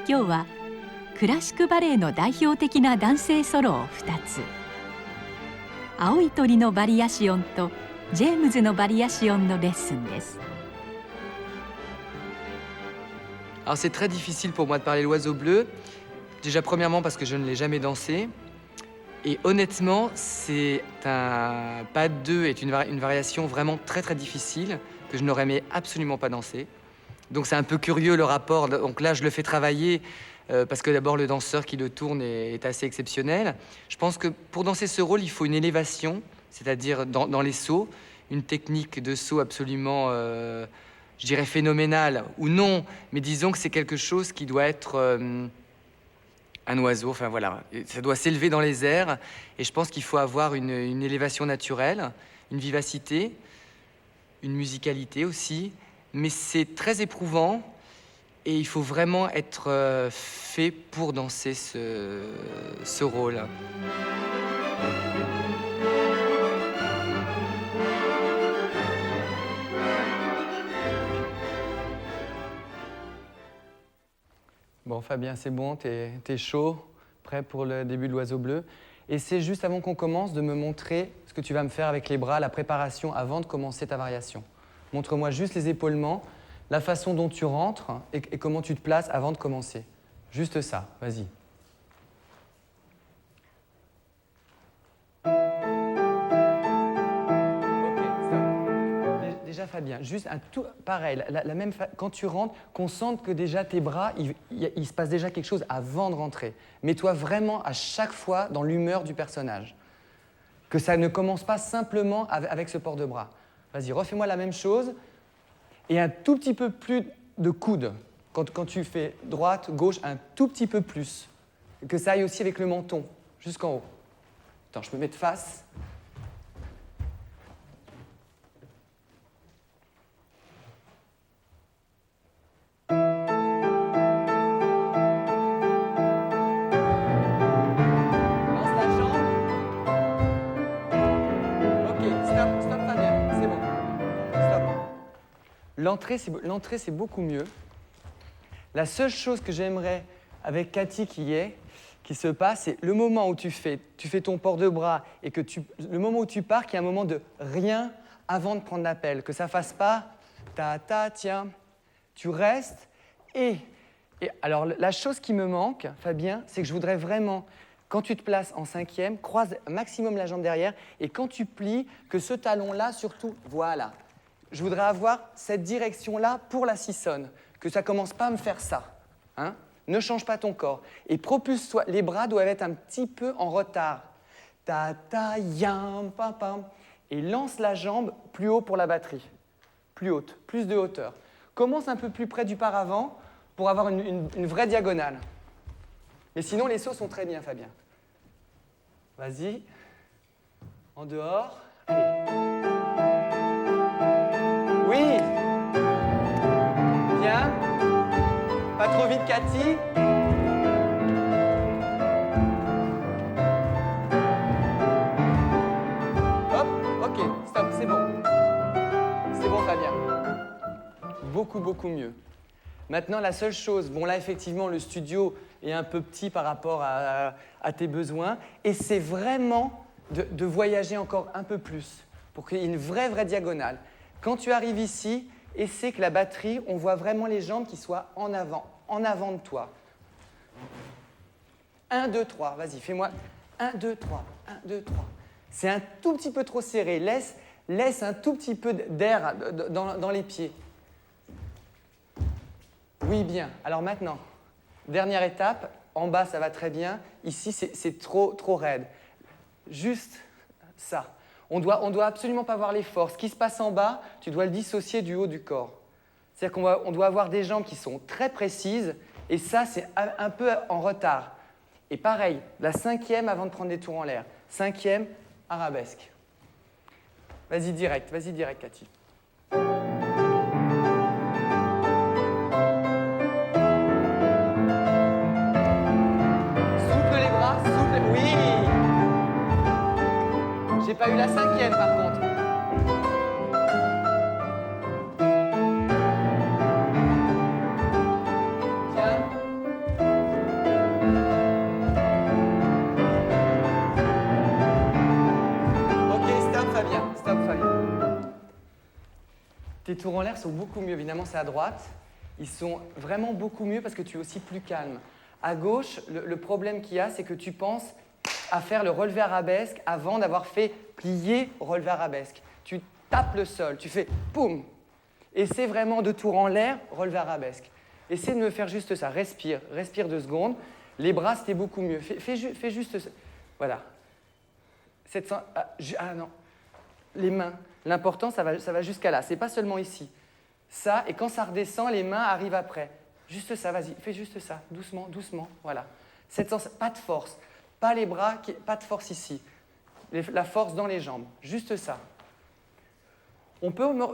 今日はクラシックバレエの代表的な男性ソロを2つ、青い鳥のバリアシオンとジェームズのバリアシオンのレッスンです。Alors c'est très difficile pour moi de parler l'oiseau bleu. Déjà premièrement parce que je ne l'ai jamais dansé. Et honnêtement, c'est un pas de deux est une variation vraiment très très difficile que je n'aurais mais absolument pas dansé. Donc c'est un peu curieux le rapport. Donc là, je le fais travailler parce que d'abord le danseur qui le tourne est assez exceptionnel. Je pense que pour danser ce rôle, il faut une élévation, c'est-à-dire dans les sauts, une technique de saut absolument, je dirais phénoménale ou non, mais disons que c'est quelque chose qui doit être un oiseau, enfin voilà, ça doit s'élever dans les airs et je pense qu'il faut avoir une élévation naturelle, une vivacité, une musicalité aussi, mais c'est très éprouvant et il faut vraiment être fait pour danser ce rôle. Bon, Fabien, c'est bon, t'es chaud, prêt pour le début de l'oiseau bleu. Et c'est juste avant qu'on commence de me montrer ce que tu vas me faire avec les bras, la préparation avant de commencer ta variation. Montre-moi juste les épaulements, la façon dont tu rentres et comment tu te places avant de commencer. Juste ça, vas-y. Déjà Fabien, juste un tout pareil, la même quand tu rentres, qu'on sente que déjà tes bras, il se passe déjà quelque chose avant de rentrer. Mets-toi vraiment à chaque fois dans l'humeur du personnage. Que ça ne commence pas simplement avec ce port de bras. Vas-y, refais-moi la même chose et un tout petit peu plus de coude. Quand tu fais droite, gauche, un tout petit peu plus. Que ça aille aussi avec le menton, jusqu'en haut. Attends, je me mets de face. L'entrée, c'est beaucoup mieux. La seule chose que j'aimerais avec Cathy qui se passe, c'est le moment où tu fais ton port de bras et que le moment où tu pars, qu'il y a un moment de rien avant de prendre l'appel. Que ça ne fasse pas ta, tiens, tu restes. Et alors, la chose qui me manque, Fabien, c'est que je voudrais vraiment, quand tu te places en 5e, croise maximum la jambe derrière et quand tu plies, que ce talon-là, surtout, voilà. Je voudrais avoir cette direction-là pour la sissonne, que ça ne commence pas à me faire ça. Hein? Ne change pas ton corps. Et propulse-toi. Les bras doivent être un petit peu en retard. Ta, ta, yam, pam, pam. Et lance la jambe plus haut pour la batterie. Plus haute, plus de hauteur. Commence un peu plus près du paravent pour avoir une vraie diagonale. Mais sinon, les sauts sont très bien, Fabien. Vas-y. En dehors. Allez. Oui. Bien. Pas trop vite, Cathy. Hop, ok, stop, c'est bon. C'est bon, Fabien. Beaucoup, beaucoup mieux. Maintenant, la seule chose, bon là, effectivement, le studio est un peu petit par rapport à tes besoins, et c'est vraiment de voyager encore un peu plus pour qu'il y ait une vraie diagonale. Quand tu arrives ici, essaie que la batterie, on voit vraiment les jambes qui soient en avant de toi. 1, 2, 3, vas-y, fais-moi 1, 2, 3, 1, 2, 3. C'est un tout petit peu trop serré, laisse un tout petit peu d'air dans les pieds. Oui, bien. Alors maintenant, dernière étape, en bas ça va très bien, ici c'est trop raide. Juste ça. On doit absolument pas voir l'effort. Ce qui se passe en bas, tu dois le dissocier du haut du corps. C'est-à-dire qu'on doit avoir des jambes qui sont très précises, et ça, c'est un peu en retard. Et pareil, la 5e avant de prendre des tours en l'air. 5e, arabesque. Vas-y direct, Cathy. Souffle les bras, oui. J'ai pas eu la 5e par contre. Tiens. tes tours en l'air sont beaucoup mieux. Évidemment, c'est à droite. Ils sont vraiment beaucoup mieux parce que tu es aussi plus calme. À gauche, le problème qu'il y a, c'est que tu penses à faire le relevé arabesque avant d'avoir fait plier relevé arabesque. Tu tapes le sol, tu fais poum. Essaie vraiment de tours en l'air, relevé arabesque. Essaie de me faire juste ça. Respire 2 secondes. Les bras, c'était beaucoup mieux. Fais juste ça. Voilà. 700, non. Les mains. L'important, ça va jusqu'à là. C'est pas seulement ici. Ça, et quand ça redescend, les mains arrivent après. Juste ça, vas-y, fais juste ça. Doucement, doucement. Voilà. 700, pas de force. Pas les bras, pas de force ici. La force dans les jambes. Juste ça.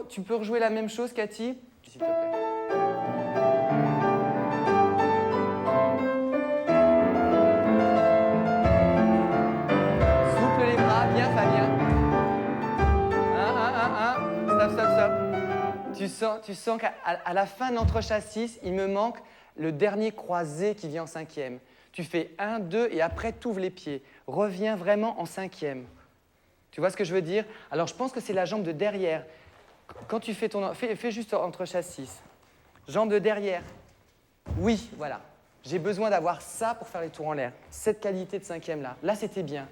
Tu peux rejouer la même chose, Cathy, s'il te plaît. Souple les bras, bien Fabien. 1. Stop. Tu sens qu'à la fin de l'entrechassis, il me manque le dernier croisé qui vient en 5e. Tu fais 1, 2 et après tu ouvres les pieds. Reviens vraiment en 5e. Tu vois ce que je veux dire? Alors je pense que c'est la jambe de derrière. Quand tu fais ton... Fais juste entrechassis. Jambe de derrière. Oui, voilà. J'ai besoin d'avoir ça pour faire les tours en l'air. Cette qualité de 5e là. Là, c'était bien.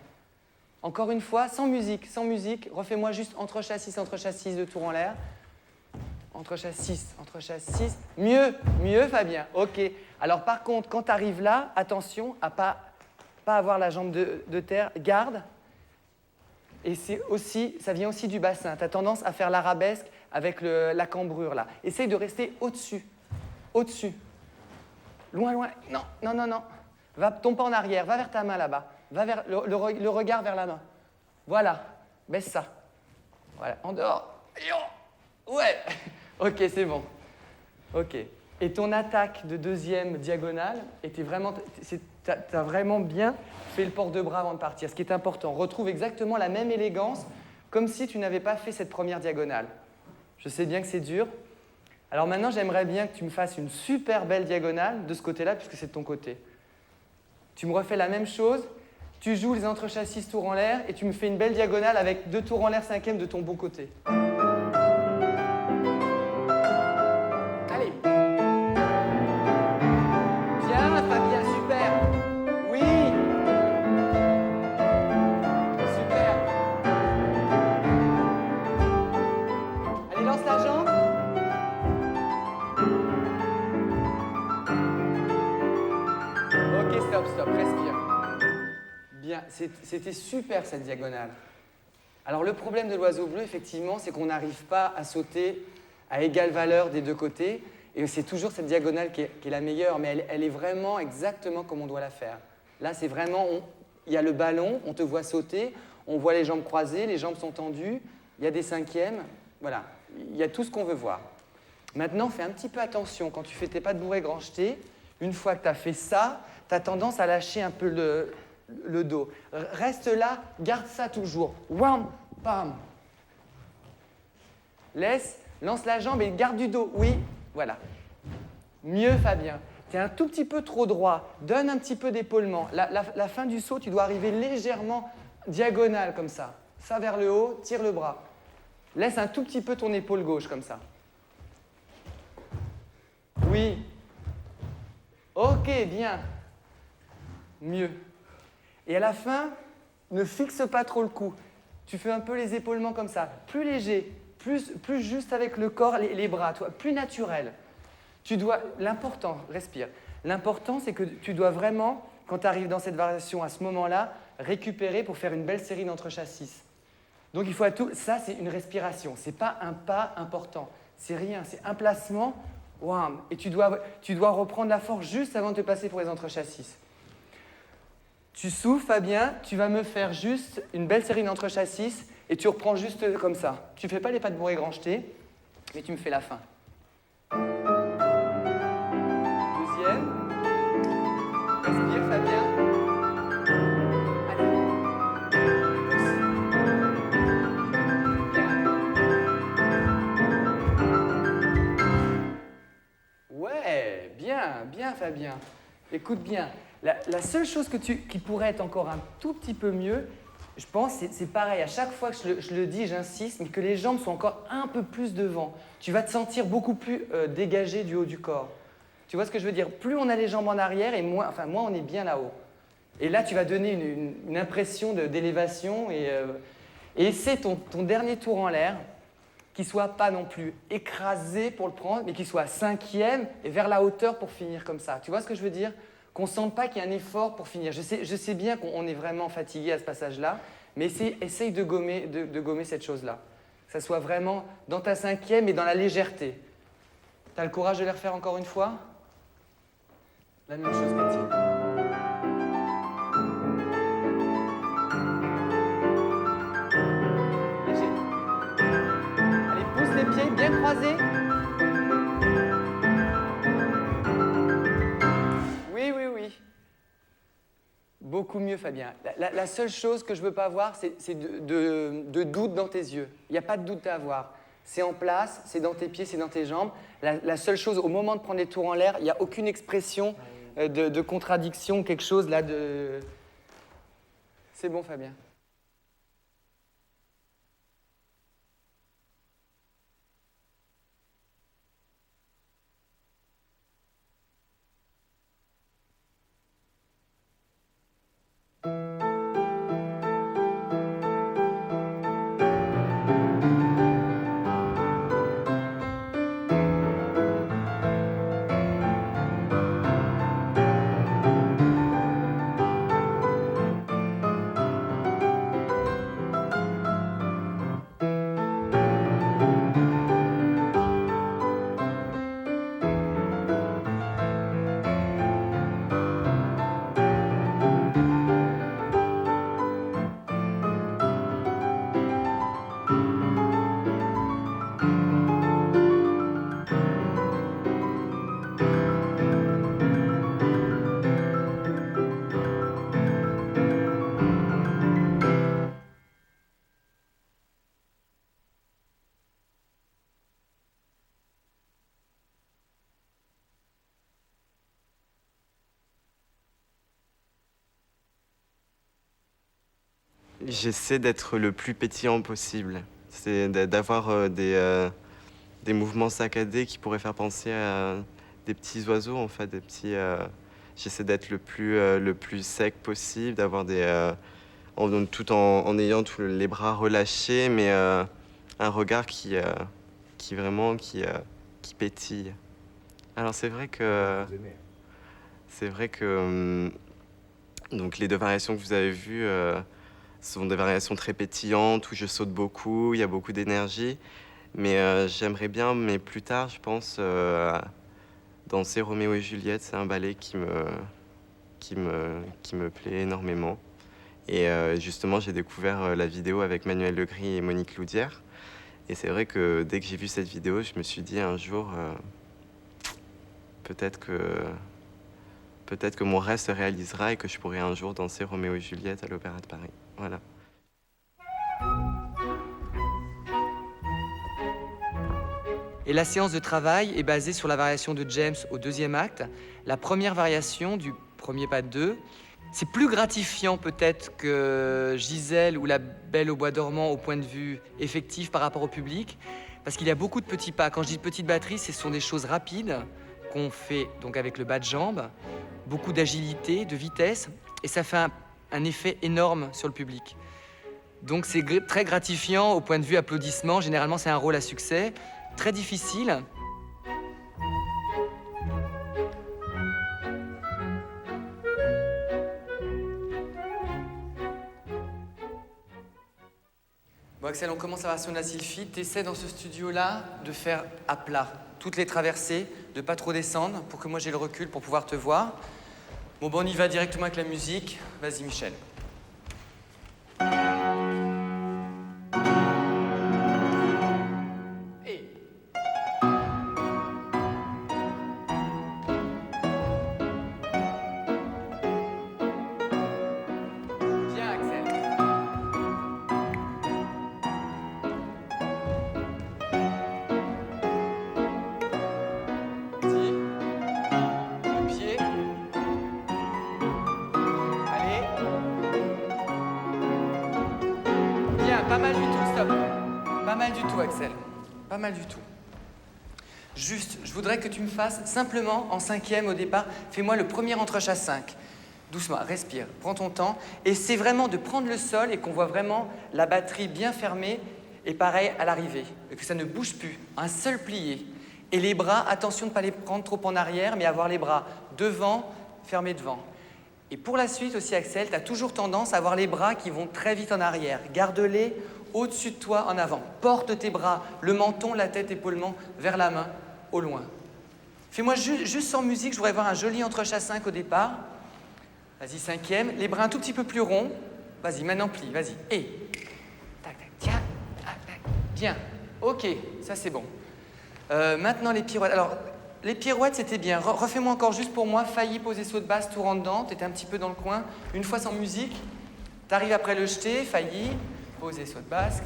Encore une fois, sans musique. Refais-moi juste entrechassis de tours en l'air. Entrechassis. Mieux, Fabien. OK. Alors par contre, quand tu arrives là, attention à pas avoir la jambe de terre. Garde. Et ça vient aussi du bassin. Tu as tendance à faire l'arabesque avec la cambrure là. Essaye de rester au-dessus. Loin. Non. Tombe pas en arrière. Va vers ta main là-bas. Va vers le regard vers la main. Voilà. Baisse ça. Voilà. En dehors. Ouais. OK, c'est bon. OK. Et ton attaque de 2e diagonale était vraiment... T'as vraiment bien fait le port de bras avant de partir. Ce qui est important, retrouve exactement la même élégance comme si tu n'avais pas fait cette première diagonale. Je sais bien que c'est dur. Alors maintenant, j'aimerais bien que tu me fasses une super belle diagonale de ce côté-là, puisque c'est de ton côté. Tu me refais la même chose. Tu joues les entrechassis tours en l'air et tu me fais une belle diagonale avec 2 tours en l'air 5e de ton bon côté. Allez. Bien, Fabien, super. Oui. Super. Allez, lance la jambe. Ok, stop, respire. Bien, c'était super cette diagonale. Alors le problème de l'oiseau bleu, effectivement, c'est qu'on n'arrive pas à sauter à égale valeur des 2 côtés. Et c'est toujours cette diagonale qui est la meilleure, mais elle est vraiment exactement comme on doit la faire. Là, c'est vraiment, il y a le ballon, on te voit sauter, on voit les jambes croisées, les jambes sont tendues, il y a des 5e, voilà, il y a tout ce qu'on veut voir. Maintenant, fais un petit peu attention, quand tu fais tes pas de bourrée grand jeté, une fois que tu as fait ça, tu as tendance à lâcher un peu le dos. Reste là, garde ça toujours. Wham, pam. Lance la jambe et garde du dos. Oui, voilà. Mieux, Fabien. Tu es un tout petit peu trop droit. Donne un petit peu d'épaulement. La fin du saut, tu dois arriver légèrement diagonale comme ça. Ça vers le haut, tire le bras. Laisse un tout petit peu ton épaule gauche comme ça. Oui. Ok, bien. Mieux. Et à la fin, ne fixe pas trop le cou. Tu fais un peu les épaulements comme ça. Plus léger, plus juste avec le corps, les bras, toi, plus naturel. L'important, respire. L'important, c'est que tu dois vraiment, quand tu arrives dans cette variation à ce moment-là, récupérer pour faire une belle série d'entrechassis. Donc il faut à tout. Ça, c'est une respiration. C'est pas un pas important. C'est rien. C'est un placement. Wow. Et tu dois reprendre la force juste avant de te passer pour les entrechassis. Tu souffles, Fabien, tu vas me faire juste une belle série d'entrechassis et tu reprends juste comme ça. Tu ne fais pas les pas de bourrée grand jeté, mais tu me fais la fin. 2e. Respire, Fabien. Allez. Bien. Ouais, bien, Fabien. Écoute bien. La seule chose qui pourrait être encore un tout petit peu mieux, je pense que c'est pareil. À chaque fois que je le dis, j'insiste, mais que les jambes soient encore un peu plus devant. Tu vas te sentir beaucoup plus dégagé du haut du corps. Tu vois ce que je veux dire? Plus on a les jambes en arrière, et moins on est bien là-haut. Et là, tu vas donner une impression d'élévation et essaie ton dernier tour en l'air, qui soit pas non plus écrasé pour le prendre, mais qui soit 5e et vers la hauteur pour finir comme ça. Tu vois ce que je veux dire? Qu'on ne sente pas qu'il y a un effort pour finir. Je sais bien qu'on est vraiment fatigué à ce passage-là, mais essaye de gommer cette chose-là. Que ça soit vraiment dans ta 5e et dans la légèreté. Tu as le courage de les refaire encore une fois? La même chose, Cathy. Allez, pousse les pieds bien croisés. Oui, oui, oui. Beaucoup mieux, Fabien. La seule chose que je ne veux pas avoir, c'est de doute dans tes yeux. Il n'y a pas de doute à avoir. C'est en place, c'est dans tes pieds, c'est dans tes jambes. La seule chose, au moment de prendre les tours en l'air, il n'y a aucune expression de contradiction, quelque chose là de... C'est bon, Fabien. J'essaie d'être le plus pétillant possible. C'est d'avoir des mouvements saccadés qui pourraient faire penser à des petits oiseaux, en fait, des petits... J'essaie d'être le plus sec possible, d'avoir tout en ayant tous les bras relâchés, mais un regard qui pétille. Alors c'est vrai que donc les 2 variations que vous avez vues sont des variations très pétillantes où je saute beaucoup, il y a beaucoup d'énergie, mais j'aimerais bien, mais plus tard, je pense, danser Roméo et Juliette. C'est un ballet qui me plaît énormément. Et justement, j'ai découvert la vidéo avec Manuel Legris et Monique Loudière. Et c'est vrai que dès que j'ai vu cette vidéo, je me suis dit un jour, peut-être que mon rêve se réalisera et que je pourrai un jour danser Roméo et Juliette à l'Opéra de Paris. Voilà. Et la séance de travail est basée sur la variation de James au 2e acte. La première variation du premier pas de 2. C'est plus gratifiant peut-être que Gisèle ou la Belle au bois dormant au point de vue effectif par rapport au public, parce qu'il y a beaucoup de petits pas. Quand je dis petite batterie, ce sont des choses rapides qu'on fait donc avec le bas de jambe, beaucoup d'agilité, de vitesse, et ça fait un effet énorme sur le public. Donc c'est très gratifiant au point de vue applaudissement. Généralement, c'est un rôle à succès, très difficile. Bon, Axel, on commence la version de la sylphide. Tu essaies dans ce studio-là de faire à plat toutes les traversées, de pas trop descendre pour que moi j'ai le recul pour pouvoir te voir. Bon, on y va directement avec la musique. Vas-y, Michel. pas mal du tout, stop. Pas mal du tout, Axel. Pas mal du tout. Juste, je voudrais que tu me fasses simplement en 5e au départ. Fais-moi le premier entrechasse 5. Doucement, respire, prends ton temps. Et c'est vraiment de prendre le sol et qu'on voit vraiment la batterie bien fermée. Et pareil à l'arrivée, que ça ne bouge plus. Un seul plié. Et les bras, attention de ne pas les prendre trop en arrière, mais avoir les bras devant, fermés devant. Et pour la suite aussi, Axel, tu as toujours tendance à avoir les bras qui vont très vite en arrière. Garde-les au-dessus de toi en avant. Porte tes bras, le menton, la tête, épaulement, vers la main, au loin. Fais-moi juste sans musique, je voudrais voir un joli entrechasse 5 au départ. Vas-y, 5e. Les bras un tout petit peu plus ronds. Vas-y, maintenant plie, vas-y. Et. Tac, tac, tiens. Tac, tac. Bien. Ok, ça c'est bon. Maintenant les pirouettes. Alors, les pirouettes c'était bien. Refais-moi encore juste pour moi. Failli, poser, saut de base, tour en dedans. T'étais un petit peu dans le coin. Une fois sans musique. T'arrives après le jeté. Failli, poser, saut de basque.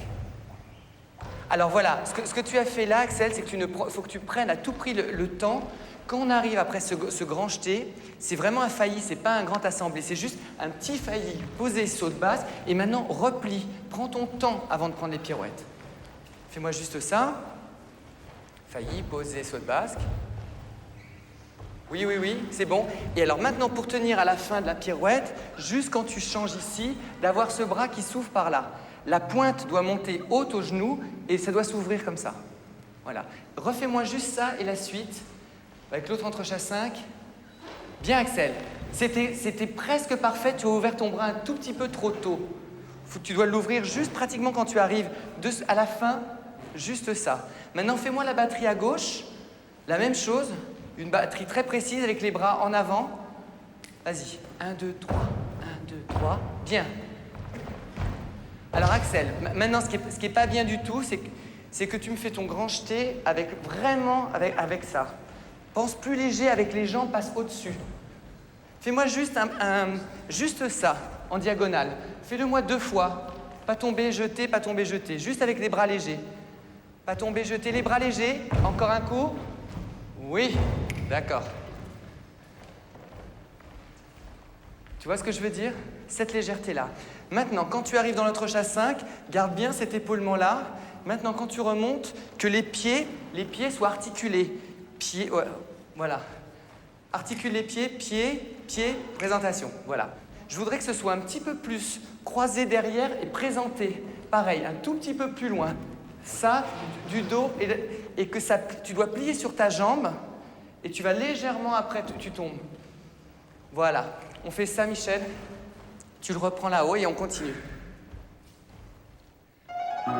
Alors voilà, ce que tu as fait là, Axel, c'est que faut que tu prennes à tout prix le temps. Quand on arrive après ce grand jeté, c'est vraiment un failli, c'est pas un grand assemblé, c'est juste un petit failli, posé, saut de base, et maintenant replie. Prends ton temps avant de prendre les pirouettes. Fais-moi juste ça. Failli, posé, saut de basque. Oui, oui, oui, c'est bon. Et alors maintenant, pour tenir à la fin de la pirouette, juste quand tu changes ici, d'avoir ce bras qui s'ouvre par là. La pointe doit monter haute au genou et ça doit s'ouvrir comme ça. Voilà. Refais-moi juste ça et la suite. Avec l'autre entrechasse 5. Bien, Axel. C'était presque parfait. Tu as ouvert ton bras un tout petit peu trop tôt. Tu dois l'ouvrir juste pratiquement quand tu arrives à la fin. Juste ça. Maintenant, fais-moi la batterie à gauche. La même chose. Une batterie très précise avec les bras en avant. Vas-y. 1, 2, 3. 1, 2, 3. Bien. Alors, Axel, maintenant, ce qui est pas bien du tout, c'est que tu me fais ton grand jeté avec ça. Pense plus léger avec les jambes, passe au-dessus. Fais-moi juste juste ça, en diagonale. Fais-le-moi 2 fois. Pas tomber, jeter, pas tomber, jeter. Juste avec les bras légers. Pas tomber, jeter, les bras légers. Encore un coup. Oui, d'accord. Tu vois ce que je veux dire? Cette légèreté-là. Maintenant, quand tu arrives dans l'entrechasse 5, garde bien cet épaulement-là. Maintenant, quand tu remontes, que les pieds soient articulés. Pieds, ouais, voilà. Articule les pieds, pieds, présentation. Voilà. Je voudrais que ce soit un petit peu plus croisé derrière et présenté. Pareil, un tout petit peu plus loin. Ça, du dos, et que ça, tu dois plier sur ta jambe, et tu vas légèrement après, tu tombes. Voilà. On fait ça, Michel. Tu le reprends là-haut et on continue. Ça,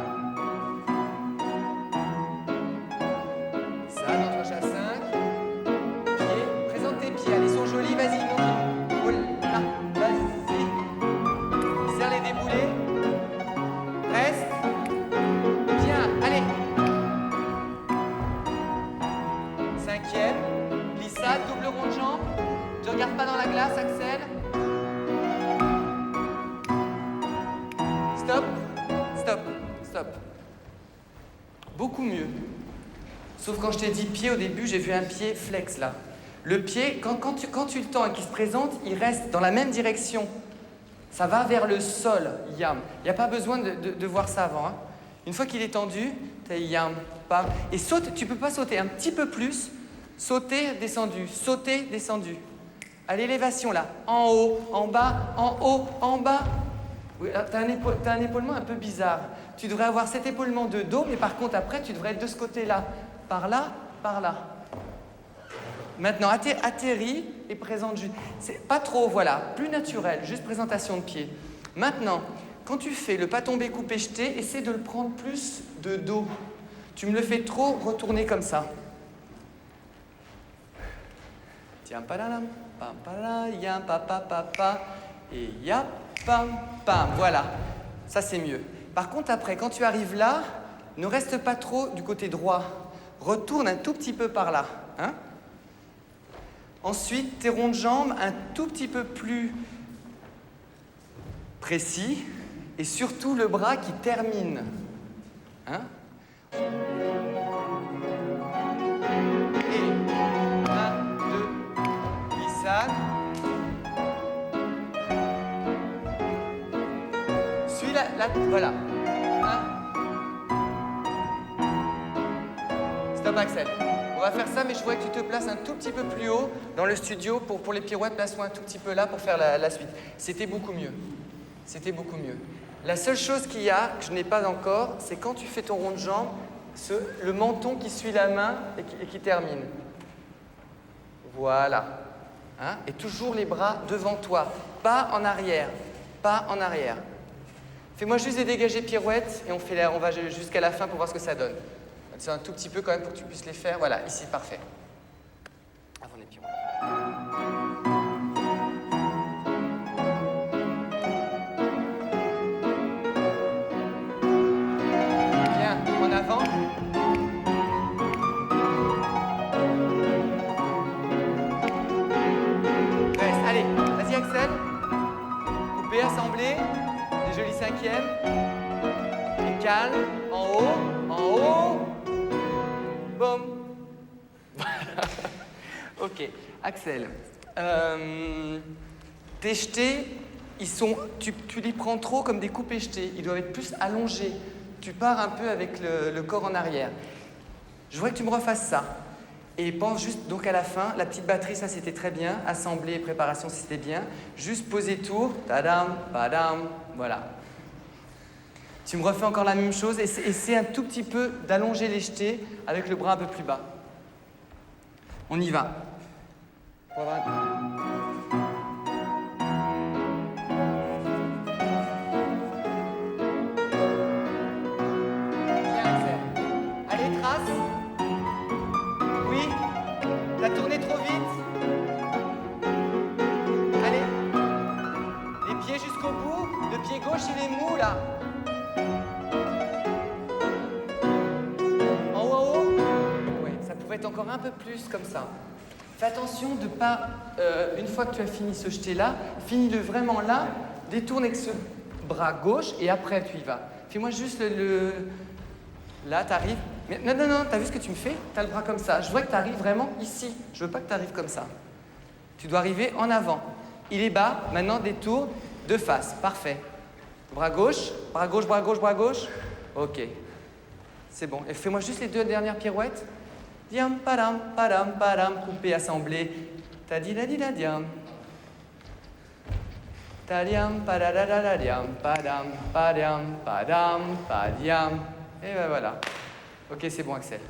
l'entrechasse 5. Pieds. Présente tes pieds. Allez, ils sont jolis. Vas-y, monte. Oh là, vas-y. Serre les déboulés. Reste. Bien, allez. 5e. Glissade, double rond de jambe. Ne regarde pas dans la glace, Axel. Stop, stop, stop. Beaucoup mieux. Sauf quand je t'ai dit pied au début, j'ai vu un pied flex là. Le pied, quand tu le tends et qu'il se présente, il reste dans la même direction. Ça va vers le sol, yam. Il n'y a pas besoin de voir ça avant. Hein. Une fois qu'il est tendu, t'as yam, pam. Et saute, tu peux pas sauter un petit peu plus. Sauter, descendu, sauter, descendu. À l'élévation là, en haut, en bas, en haut, en bas. Oui, t'as un épaulement un peu bizarre. Tu devrais avoir cet épaulement de dos, mais par contre après tu devrais être de ce côté-là. Par là, par là. Maintenant, atterris et présente juste. C'est pas trop, voilà, plus naturel, juste présentation de pied. Maintenant, quand tu fais le pas tomber, couper, jeter, essaie de le prendre plus de dos. Tu me le fais trop retourner comme ça. Tiens, palalam, pam, pala, yam, papa, papa, et ya, pam, pam. Voilà, ça c'est mieux. Par contre, après, quand tu arrives là, ne reste pas trop du côté droit. Retourne un tout petit peu par là. Hein? Ensuite, tes ronds de jambes un tout petit peu plus précis. Et surtout le bras qui termine. Hein? Et 1, 2, glissade. Suis la voilà. top, Axel. On va faire ça, mais je voudrais que tu te places un tout petit peu plus haut dans le studio. Pour les pirouettes, place-toi un tout petit peu là pour faire la suite. C'était beaucoup mieux. C'était beaucoup mieux. La seule chose qu'il y a, que je n'ai pas encore, c'est quand tu fais ton rond de jambe, le menton qui suit la main et qui termine. Voilà. Hein? Et toujours les bras devant toi, pas en arrière. Pas en arrière. Fais-moi juste des dégagés pirouettes et on va jusqu'à la fin pour voir ce que ça donne. C'est un tout petit peu quand même pour que tu puisses les faire. Voilà, ici, parfait. Avant les pirouettes. Bien, en avant. Reste, allez, vas-y Axel. Coupé, assemblé. Des jolis cinquièmes. Et calme, en haut. Boum. Voilà. Ok, Axel. Tes jetés, tu les prends trop comme des coupés jetés. Ils doivent être plus allongés. Tu pars un peu avec le corps en arrière. Je voudrais que tu me refasses ça. Et pense juste donc à la fin, la petite batterie, ça c'était très bien. Assemblée et préparation, c'était bien. Juste poser tour. Tadam, padam. Voilà. Tu me refais encore la même chose, essaie un tout petit peu d'allonger les jetés avec le bras un peu plus bas. On y va. Bien, Axel. Allez, trace. Oui. T'as tourné trop vite. Allez. Les pieds jusqu'au bout. Le pied gauche, il est mou, là. Être encore un peu plus comme ça. Fais attention de pas, une fois que tu as fini ce jeté-là, finis-le vraiment là, détourne avec ce bras gauche et après tu y vas. Fais-moi juste là, t'arrives. Non, t'as vu ce que tu me fais? T'as le bras comme ça. Je voudrais que t'arrives vraiment ici. Je veux pas que t'arrives comme ça. Tu dois arriver en avant. Il est bas, maintenant détourne de face. Parfait. Bras gauche, bras gauche, bras gauche, bras gauche. Ok. C'est bon. Et fais-moi juste les deux dernières pirouettes. Diam, padam, coupé, assemblé. Tadi-da-di-da-diam. Tadiam, padadadadiam, padam, padiam, padiam. Et ben voilà. Ok, c'est bon, Axel.